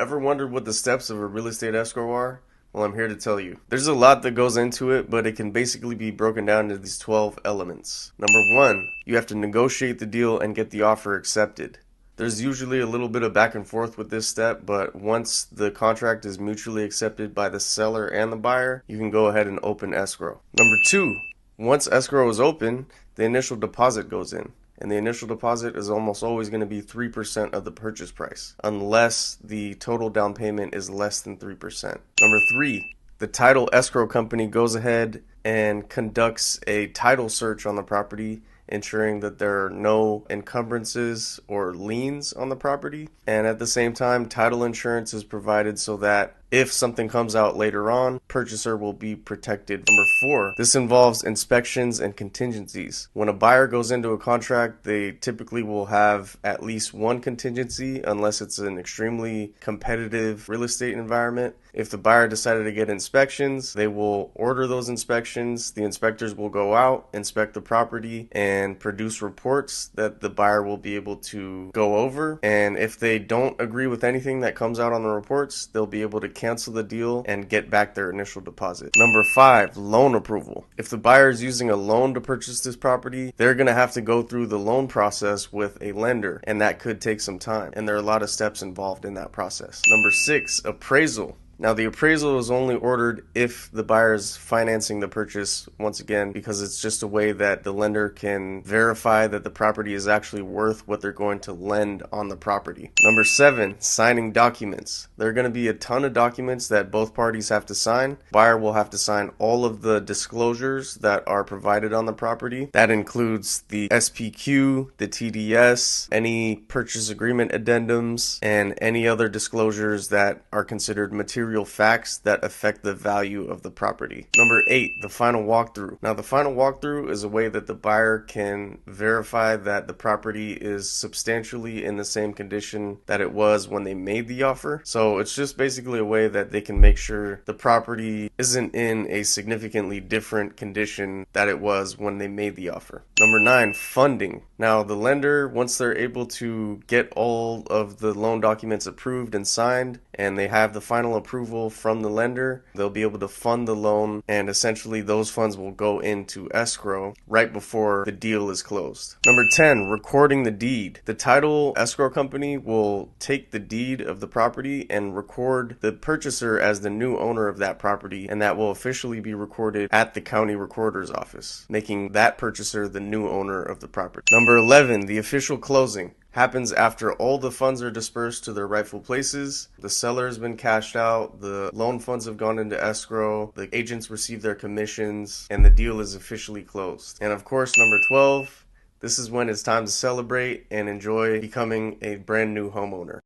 Ever wondered what the steps of a real estate escrow are? Well, I'm here to tell you. There's a lot that goes into it, but it can basically be broken down into these 12 elements. Number one, you have to negotiate the deal and get the offer accepted. There's usually a little bit of back and forth with this step, but once the contract is mutually accepted by the seller and the buyer, you can go ahead and open escrow. Number two, once escrow is open, the initial deposit goes in. And the initial deposit is almost always going to be 3% of the purchase price, unless the total down payment is less than 3%. Number three, the title escrow company goes ahead and conducts a title search on the property, ensuring that there are no encumbrances or liens on the property. And at the same time, title insurance is provided so that if something comes out later on, purchaser will be protected. Number four, this involves inspections and contingencies. When a buyer goes into a contract, they typically will have at least one contingency unless it's an extremely competitive real estate environment. If the buyer decided to get inspections, they will order those inspections. The inspectors will go out, inspect the property, and produce reports that the buyer will be able to go over. And if they don't agree with anything that comes out on the reports, they'll be able to cancel the deal and get back their initial deposit. Number five, loan approval. If the buyer is using a loan to purchase this property, they're going to have to go through the loan process with a lender, and that could take some time. And there are a lot of steps involved in that process. Number six, appraisal. Now, the appraisal is only ordered if the buyer is financing the purchase, once again, because it's just a way that the lender can verify that the property is actually worth what they're going to lend on the property. Number seven, signing documents. There are going to be a ton of documents that both parties have to sign. Buyer will have to sign all of the disclosures that are provided on the property. That includes the SPQ, the TDS, any purchase agreement addendums, and any other disclosures that are considered material facts that affect the value of the property. Number eight, the final walkthrough. Now, the final walkthrough is a way that the buyer can verify that the property is substantially in the same condition that it was when they made the offer. So it's just basically a way that they can make sure the property isn't in a significantly different condition that it was when they made the offer. Number nine, funding. Now, the lender, once they're able to get all of the loan documents approved and signed, and they have the final approval from the lender, they'll be able to fund the loan, and essentially those funds will go into escrow right before the deal is closed. Number 10, recording the deed. The title escrow company will take the deed of the property and record the purchaser as the new owner of that property, and that will officially be recorded at the county recorder's office, making that purchaser the new owner of the property. Number 11, the official closing happens after all the funds are dispersed to their rightful places, the seller has been cashed out, the loan funds have gone into escrow, the agents receive their commissions, and the deal is officially closed. And of course, number 12, this is when it's time to celebrate and enjoy becoming a brand new homeowner.